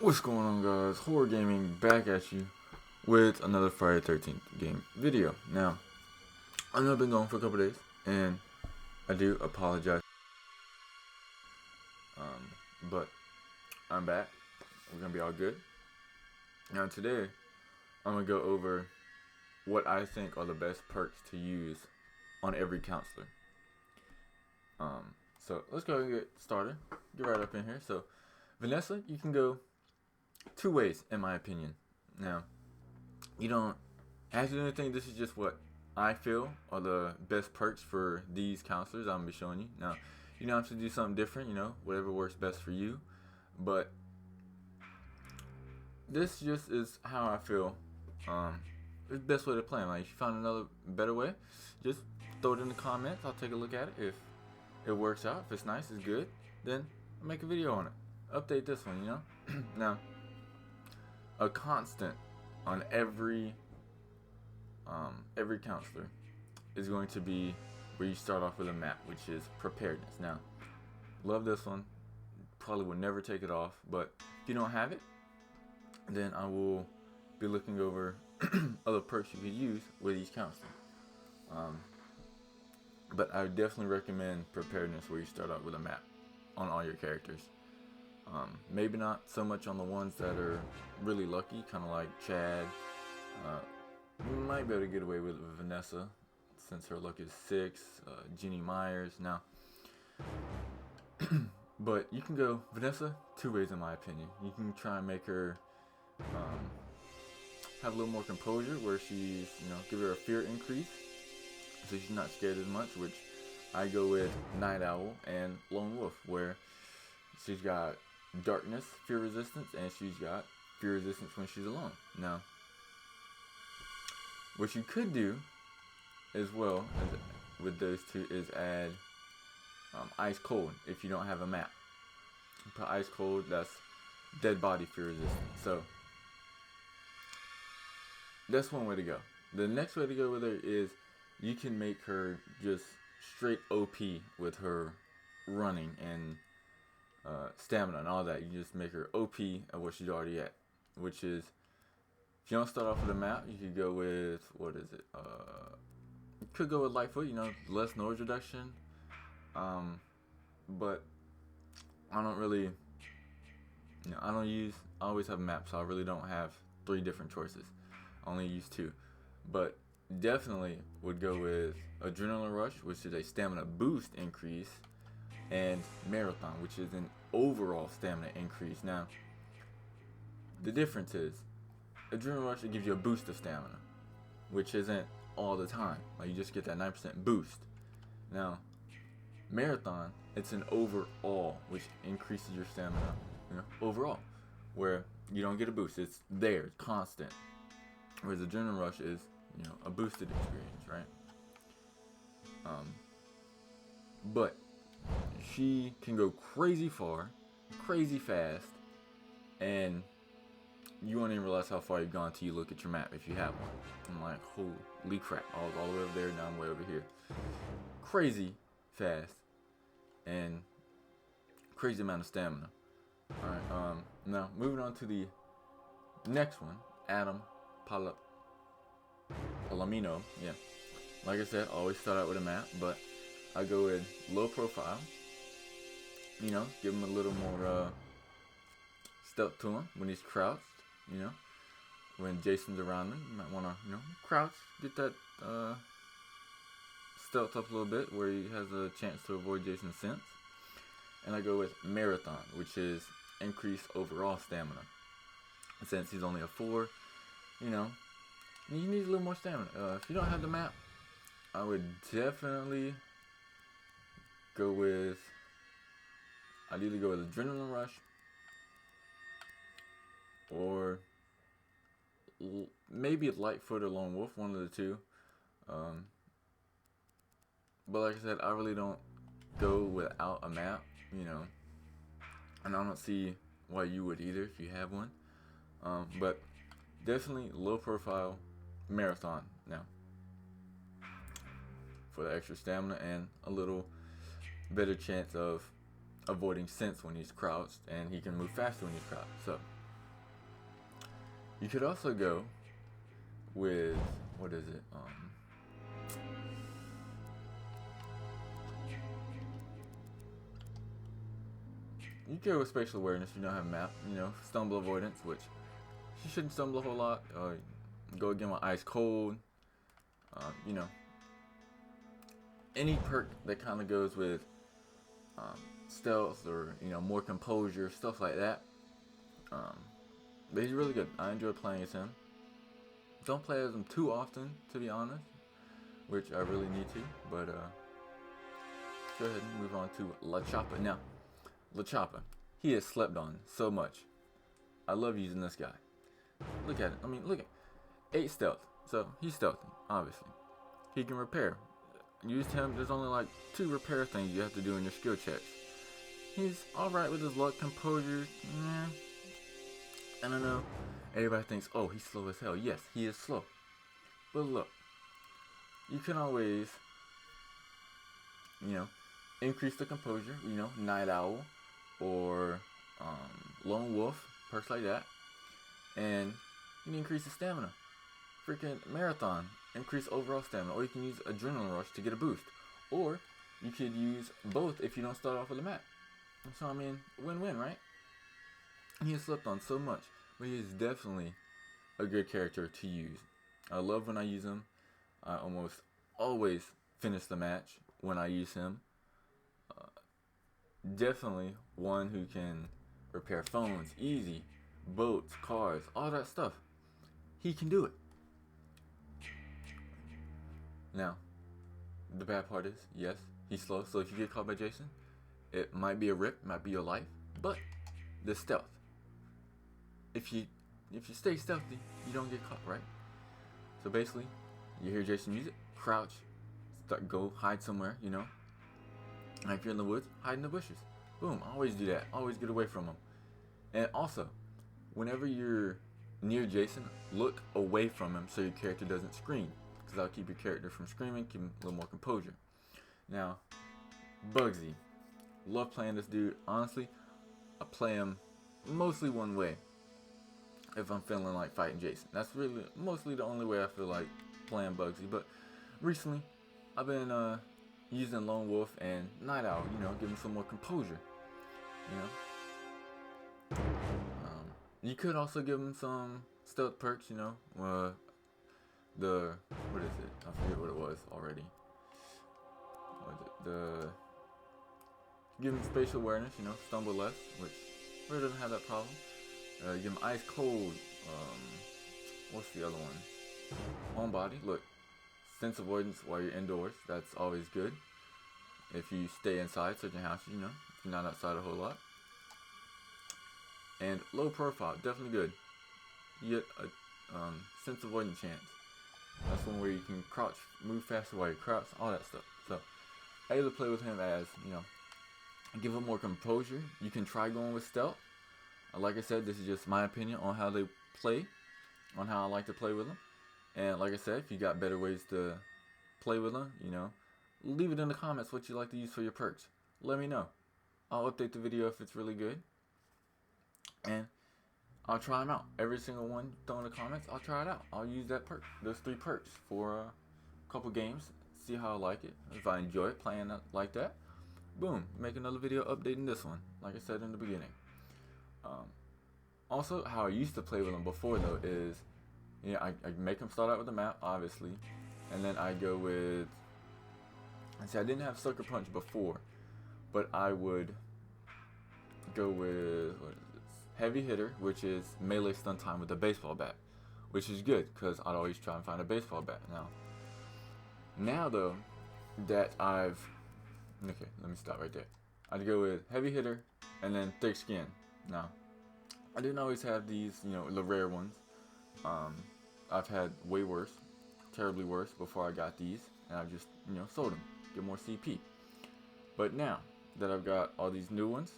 What's going on, guys? Horror Gaming back at you with another Friday 13th game video. Now, I know I've been gone for a couple days, and I do apologize. But I'm back. We're gonna be all good. Now, today, I'm gonna go over what I think are the best perks to use on every counselor. So let's go and get started. Get right up in here. So, Vanessa, you can go two ways, in my opinion. Now, you don't have to do anything. This is just what I feel are the best perks for these counselors I'm gonna be showing you. Now, you don't have to do something different. Whatever works best for you. But this just is how I feel. It's the best way to play. Like, if you find another better way, just throw it in the comments. I'll take a look at it. If it works out, if it's nice, it's good, then I'll make a video on it. Update this one. Now, a constant on every counselor is going to be where you start off with a map, which is preparedness. Now, love this one. Probably will never take it off, but if you don't have it, then I will be looking over other perks you could use with each counselor. But I would definitely recommend preparedness, where you start out with a map on all your characters. Maybe not so much on the ones that are really lucky, kind of like Chad. You might be able to get away with Vanessa, since her luck is 6. Ginny Myers. Now, but you can go Vanessa two ways, in my opinion. You can try and make her have a little more composure, where she's, give her a fear increase, so she's not scared as much, which I go with Night Owl and Lone Wolf, where she's got darkness, fear resistance, and she's got fear resistance when she's alone. Now, what you could do as well as with those two is add Ice Cold if you don't have a map. Put Ice Cold, that's dead body fear resistance. So that's one way to go. The next way to go with her is you can make her just straight OP with her running and stamina and all that. You just make her OP at what she's already at, which is, if you don't start off with a map, you could go with, what is it? You could go with Lightfoot, less noise reduction. But I don't really, I always have maps, so I really don't have 3 different choices. I only use 2. But definitely would go with Adrenaline Rush, which is a stamina boost increase, and Marathon, which is an overall stamina increase. Now, the difference is, Adrenaline Rush, it gives you a boost of stamina, which isn't all the time. Like, you just get that 9% boost. Now, Marathon, it's an overall, which increases your stamina, overall, where you don't get a boost. It's there, constant. Whereas Adrenaline Rush is, a boosted experience, right? But she can go crazy far, crazy fast, and you won't even realize how far you've gone until you look at your map, if you have one. I'm like, holy crap, I was all the way over there, now I'm way over here. Crazy fast, and crazy amount of stamina. Alright, now moving on to the next one, Adam Palomino. Yeah, like I said, always start out with a map, but I go with low profile. Give him a little more stealth to him when he's crouched. When Jason's around him, you might want to, crouch, get that stealth up a little bit, where he has a chance to avoid Jason's sense. And I go with Marathon, which is increased overall stamina. Since he's only a 4, he needs a little more stamina. If you don't have the map, I would definitely go with, I'd either go with Adrenaline Rush, or maybe Lightfoot or Lone Wolf, one of the two. But like I said, I really don't go without a map, and I don't see why you would either if you have one. But definitely low profile Marathon now, for the extra stamina and a little better chance of avoiding sense when he's crouched, and he can move faster when he's crouched. So You could also go with, what is it? You could go with spatial awareness. You don't have map. Stumble avoidance, which you shouldn't stumble a whole lot. Go again with ice cold. You know, any perk that kind of goes with stealth or more composure, stuff like that. But he's really good. I enjoy playing as him. Don't play as him too often, to be honest, which I really need to. But go ahead and move on to La Chapa. Now, La Chapa, he is slept on so much. I love using this guy. Look at it. I mean, look at 8 stealth. So he's stealthy, obviously. He can repair. Used him. There's only like 2 repair things you have to do in your skill checks. He's alright with his luck, composure. I don't know. Everybody thinks, oh, he's slow as hell. Yes, he is slow. But look, you can always, increase the composure. Night Owl or Lone Wolf, perks like that. And you can increase the stamina. Freaking Marathon, increase overall stamina. Or you can use Adrenaline Rush to get a boost. Or you could use both if you don't start off with a map. So, I mean, win-win, right? He has slept on so much, but he is definitely a good character to use. I love when I use him. I almost always finish the match when I use him. Definitely one who can repair phones, easy, boats, cars, all that stuff. He can do it. Now, the bad part is, yes, he's slow, so if you get caught by Jason, it might be a rip, might be your life, but the stealth. If you stay stealthy, you don't get caught, right? So basically, you hear Jason music, crouch, go hide somewhere, And if you're in the woods, hide in the bushes. Boom, always do that. Always get away from him. And also, whenever you're near Jason, look away from him so your character doesn't scream. Because that'll keep your character from screaming, keep him a little more composure. Now, Bugsy. Love playing this dude. Honestly, I play him mostly one way. If I'm feeling like fighting Jason. That's really mostly the only way I feel like playing Bugsy. But recently, I've been using Lone Wolf and Night Owl, give him some more composure. You could also give him some stealth perks, what is it? I forget what it was already. Give him spatial awareness, stumble less, which really doesn't have that problem. Give him ice cold. What's the other one? Homebody. Look, sense avoidance while you're indoors. That's always good. If you stay inside certain houses, if you're not outside a whole lot. And low profile, definitely good. You get a sense avoidance chance. That's one where you can crouch, move faster while you crouch, all that stuff. So I either play with him as, give him more composure. You can try going with stealth. Like I said, this is just my opinion on how they play, on how I like to play with them. And like I said, if you got better ways to play with them, leave it in the comments what you like to use for your perks. Let me know. I'll update the video if it's really good. And I'll try them out. Every single one throw in the comments, I'll try it out. I'll use that perk, those 3 perks for a couple games. See how I like it. If I enjoy it, playing it like that, boom, make another video updating this one, like I said in the beginning. Also, how I used to play with them before though is, I make them start out with the map, obviously, and then I go with, I didn't have Sucker Punch before, but I would go with, Heavy Hitter, which is melee stun time with a baseball bat, which is good, because I'd always try and find a baseball bat. Now though, that let me stop right there. I'd go with Heavy Hitter, and then Thick Skin. Now, I didn't always have these, the rare ones. I've had way worse, terribly worse, before I got these, and I've just, sold them, get more CP. But now that I've got all these new ones,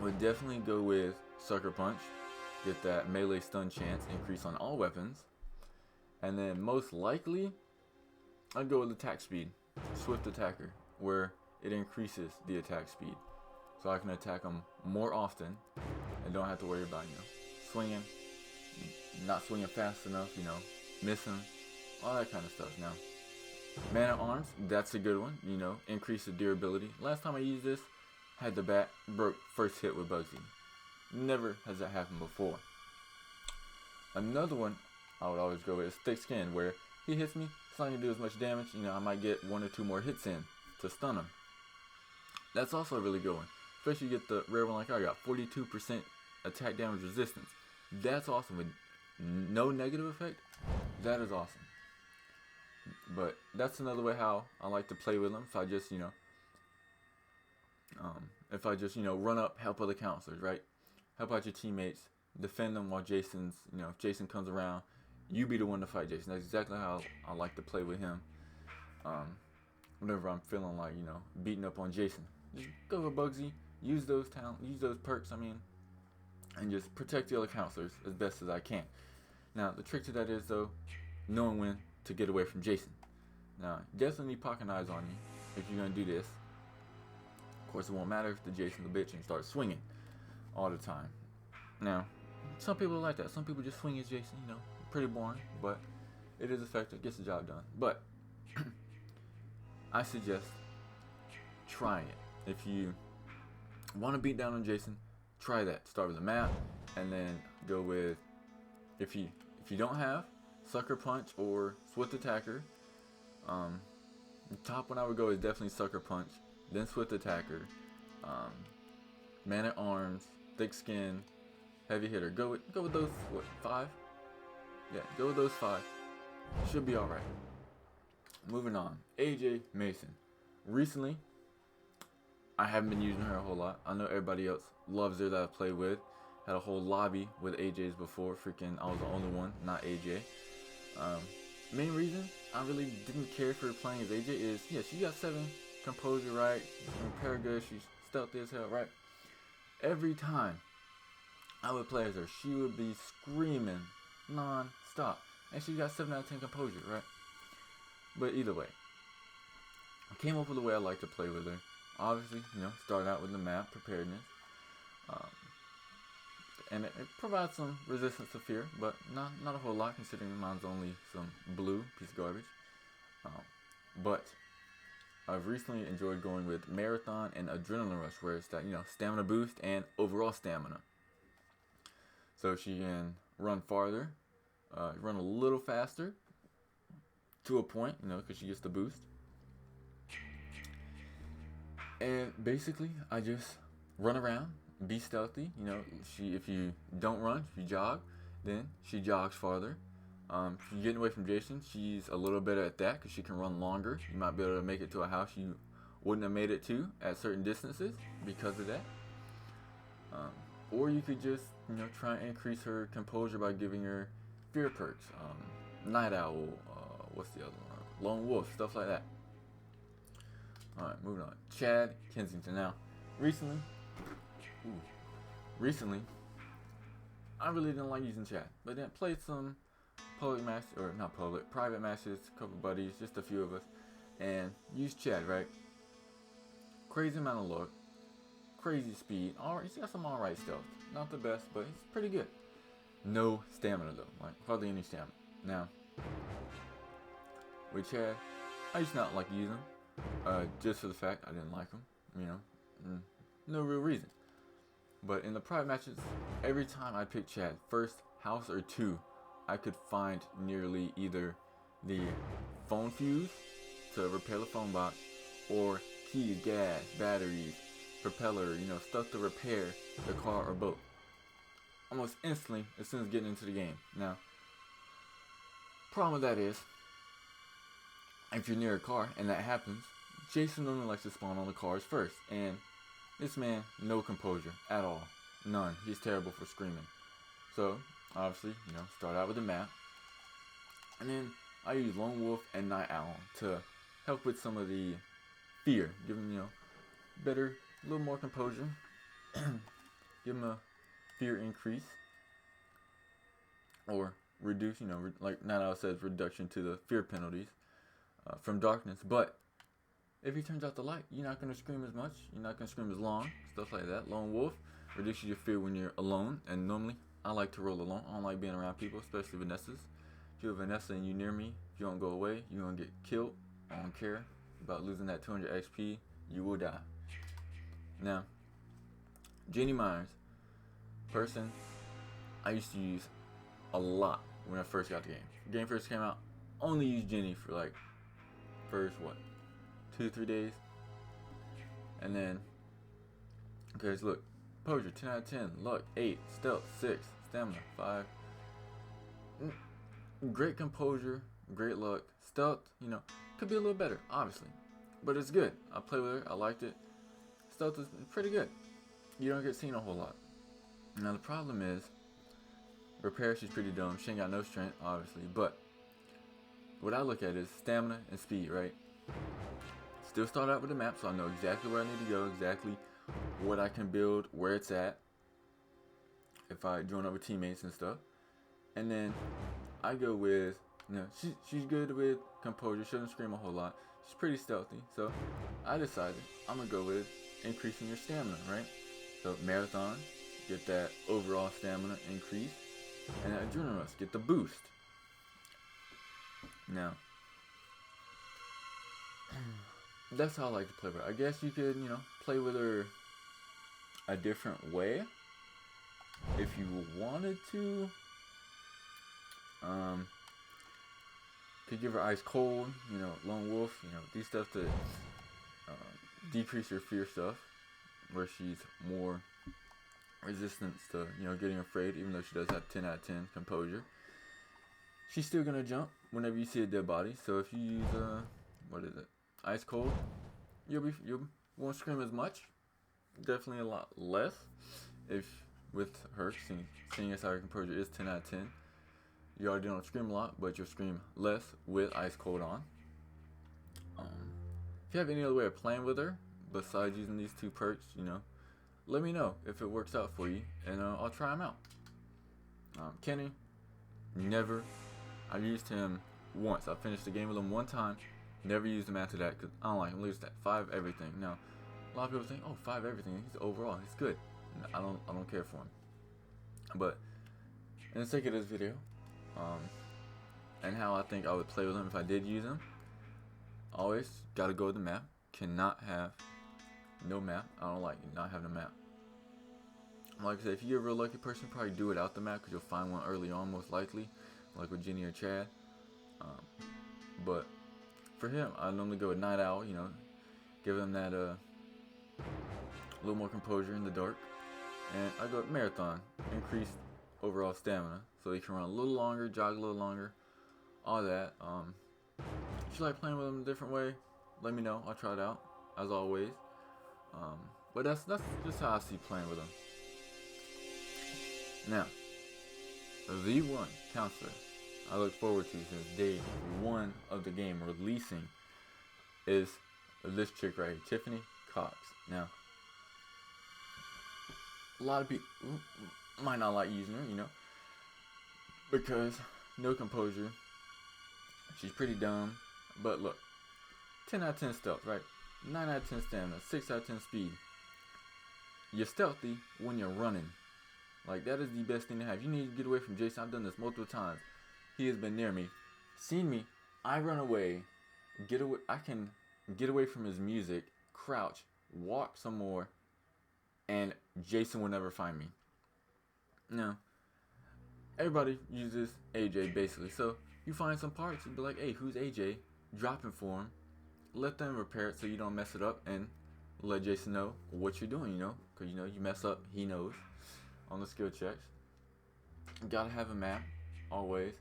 would definitely go with Sucker Punch, get that melee stun chance increase on all weapons, and then most likely, I'd go with Attack Speed, Swift Attacker, where it increases the attack speed. So I can attack them more often and don't have to worry about, swinging not swinging fast enough, missing, all that kind of stuff. Now, Man at Arms, that's a good one, increase the durability. Last time I used this, had the bat, broke first hit with Bugsy. Never has that happened before. Another one I would always go with is Thick Skin, where he hits me, it's not going to do as much damage, I might get 1 or 2 more hits in to stun him. That's also a really good one. Especially you get the rare one like I got, 42% attack damage resistance. That's awesome with no negative effect. That is awesome. But that's another way how I like to play with them. So I just, if I just, run up, help other counselors, right? Help out your teammates, defend them while Jason's, if Jason comes around, you be the one to fight Jason. That's exactly how I like to play with him. Whenever I'm feeling like, beating up on Jason, just go with Bugsy, use those perks, and just protect the other counselors as best as I can. Now, the trick to that is, though, knowing when to get away from Jason. Now, definitely need pocket eyes on you if you're going to do this. Of course, it won't matter if the Jason's a bitch and starts swinging all the time. Now, some people like that. Some people just swing as Jason, pretty boring, but it is effective, gets the job done. But I suggest trying it. If you want to beat down on Jason, try that. Start with the map, and then go with, if you don't have Sucker Punch or Swift Attacker, the top one I would go is definitely Sucker Punch, then Swift Attacker, Man at Arms, Thick Skin, Heavy Hitter. Go with those 5? Yeah, go with those 5. Should be alright. Moving on, AJ Mason. Recently, I haven't been using her a whole lot. I know everybody else loves her that I play with. Had a whole lobby with AJ's before. Freaking, I was the only one, not AJ. Main reason I really didn't care for playing as AJ is, yeah, she got 7 composure, right? Repair good, she's stealthy as hell, right? Every time I would play as her, she would be screaming non-stop. And she got 7 out of 10 composure, right? But either way, I came up with a way I like to play with her. Obviously, start out with the map, preparedness. And it provides some resistance to fear, but not a whole lot considering mine's only some blue piece of garbage. But I've recently enjoyed going with Marathon and Adrenaline Rush, where it's that, stamina boost and overall stamina. So she can run farther, run a little faster to a point, because she gets the boost. And basically, I just run around, be stealthy. If you don't run, if you jog, then she jogs farther. If you're getting away from Jason, she's a little better at that because she can run longer. You might be able to make it to a house you wouldn't have made it to at certain distances because of that. Or you could just, try and increase her composure by giving her fear perks. Night Owl, what's the other one? Lone Wolf, stuff like that. Alright, moving on. Chad Kensington. Now, recently, I really didn't like using Chad, but then played some private matches, a couple buddies, just a few of us, and used Chad, right? Crazy amount of luck, crazy speed. Alright, he's got some alright stealth. Not the best, but he's pretty good. No stamina though, like hardly any stamina. Now, with Chad, I used to not like to use him, just for the fact I didn't like him, no real reason. But in the private matches, every time I picked Chad, first house or 2, I could find nearly either the phone fuse to repair the phone box, or keys, gas, batteries, propeller, stuff to repair the car or boat. Almost instantly as soon as getting into the game. Now, problem with that is, if you're near a car and that happens, Jason normally likes to spawn on the cars first, and this man, no composure at all. None. He's terrible for screaming. So, obviously, start out with the map. And then I use Lone Wolf and Night Owl to help with some of the fear. Give him, better, a little more composure. Give him a fear increase. Or reduce, like Night Owl says, reduction to the fear penalties from darkness. But if he turns out the light, you're not going to scream as much. You're not going to scream as long. Stuff like that. Lone Wolf reduces your fear when you're alone. And normally, I like to roll alone. I don't like being around people, especially Vanessa's. If you're Vanessa and you near me, if you don't go away, you're gonna get killed. I don't care about losing that 200 XP. You will die. Now, Ginny Myers, person I used to use a lot when I first got the game. The game first came out, only used Ginny for like first 2-3 days, and then because look, composure 10 out of 10, luck 8, stealth 6, stamina 5. Great composure, great luck, stealth. Could be a little better, obviously, but it's good. I played with her, I liked it. Stealth is pretty good. You don't get seen a whole lot. Now the problem is, repair, she's pretty dumb. She ain't got no strength, obviously. But what I look at is stamina and speed, right? Still start out with the map, so I know exactly where I need to go, exactly what I can build, where it's at, if I join up with teammates and stuff. And then I go with, she's good with composure. She doesn't scream a whole lot. She's pretty stealthy. So I decided I'm going to go with increasing your stamina, right? So marathon, get that overall stamina increase. And that adrenaline rush, get the boost. Now, that's how I like to play with her. I guess you could, play with her a different way if you wanted to. Could give her ice cold, lone wolf, these stuff to decrease her fear stuff, where she's more resistance to, getting afraid, even though she does have 10 out of 10 composure. She's still gonna jump whenever you see a dead body. So if you use ice cold, you won't scream as much. Definitely a lot less. If with her, seeing as how her composure is 10 out of 10, you already don't scream a lot, but you'll scream less with ice cold on. If you have any other way of playing with her besides using these 2 perks, let me know if it works out for you, and I'll try them out. Kenny, never. I used him once. I finished the game with him one time. Never used him after that because I don't like him. Lose that 5 everything. Now, a lot of people think, oh, 5 everything. He's overall. He's good. I don't care for him. But in the sake of this video, and how I think I would play with him if I did use him, always gotta go with the map. Cannot have no map. I don't like not having a map. Like I said, if you're a real lucky person, probably do it out the map because you'll find one early on, most likely, like with Ginny or Chad. But for him, I normally go with Night Owl. Give him that a little more composure in the dark, and I go with Marathon, increased overall stamina, so he can run a little longer, jog a little longer, all that. If you like playing with him a different way, let me know. I'll try it out, as always. But that's just how I see playing with him. Now, the one counselor I look forward to since day 1 of the game releasing is this chick right here, Tiffany Cox. Now, a lot of people might not like using her, because no composure. She's pretty dumb, but look, 10 out of 10 stealth, right? 9 out of 10 stamina, 6 out of 10 speed. You're stealthy when you're running. Like, that is the best thing to have. You need to get away from Jason. I've done this multiple times. He has been near me, seen me, I run away, get away. I can get away from his music, crouch, walk some more, and Jason will never find me. Now, everybody uses AJ basically. So you find some parts, you'd be like, hey, who's AJ? Drop it for him. Let them repair it so you don't mess it up, and let Jason know what you're doing, because you mess up, he knows on the skill checks. You gotta have a map, always.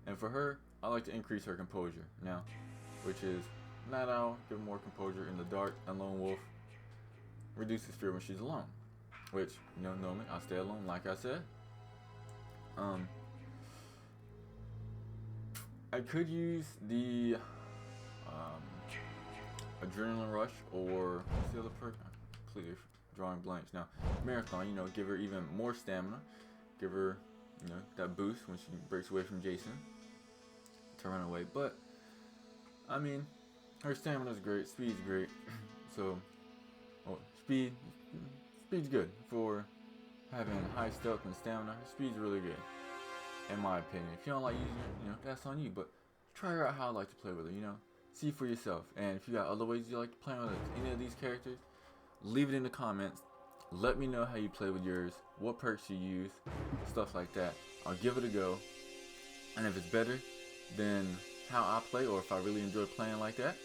And for her, I like to increase her composure now, which is Night Owl, give her more composure in the dark, and Lone Wolf reduces fear when she's alone. Which, normally I stay alone, like I said. I could use the Adrenaline Rush, or what's the other perk? I'm completely drawing blanks now. Marathon, give her even more stamina. Give her, that boost when she breaks away from Jason to run away. But, I mean, her stamina's great, speed's great. So, speed's good for having high stealth and stamina, her speed's really good, in my opinion. If you don't like using her, that's on you. But try her out how I like to play with her. See for yourself. And if you got other ways you like to play with any of these characters, leave it in the comments. Let me know how you play with yours, what perks you use, stuff like that. I'll give it a go. And if it's better than how I play, or if I really enjoy playing like that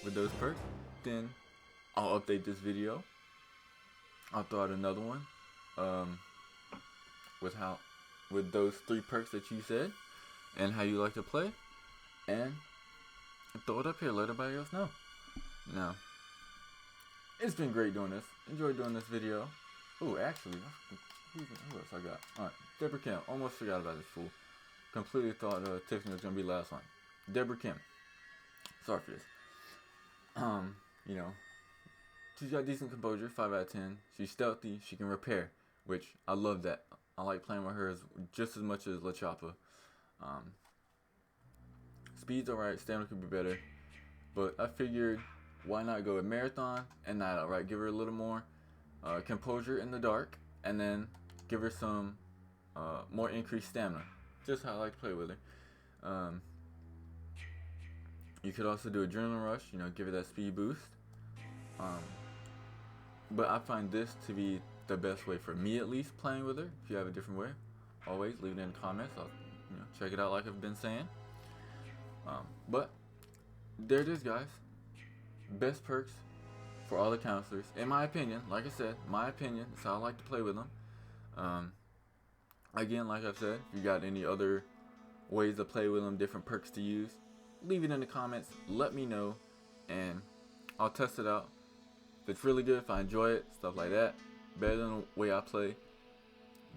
with those perks, then I'll update this video. I'll throw out another one with those 3 perks that you said and how you like to play, and throw it up here. Let everybody else know. Now, it's been great doing this. Enjoyed doing this video. Oh, actually, who else I got? Alright, Deborah Kim. Almost forgot about this fool. Completely thought Tiffany was gonna be the last one. Deborah Kim. Sorry for this. She's got decent composure, 5 out of 10. She's stealthy. She can repair, which I love that. I like playing with her just as much as La Choppa. Speed's alright. Stamina could be better, but I figured why not go with Marathon and Night Out, right? Give her a little more composure in the dark, and then give her some more increased stamina. Just how I like to play with her. You could also do Adrenaline Rush, give her that speed boost. But I find this to be the best way for me, at least, playing with her. If you have a different way, always leave it in the comments. I'll check it out like I've been saying. But there it is, guys. Best perks for all the counselors, in my opinion. Like I said, my opinion. That's how I like to play with them. Again, like I've said, if you got any other ways to play with them, different perks to use, leave it in the comments. Let me know, and I'll test it out. If it's really good, if I enjoy it, stuff like that, better than the way I play,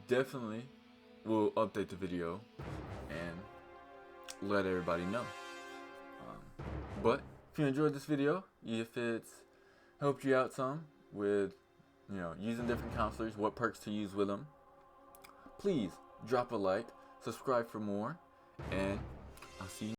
definitely will update the video and let everybody know. But if you enjoyed this video, if it's helped you out some with using different counselors, what perks to use with them, please drop a like, subscribe for more, and I'll see you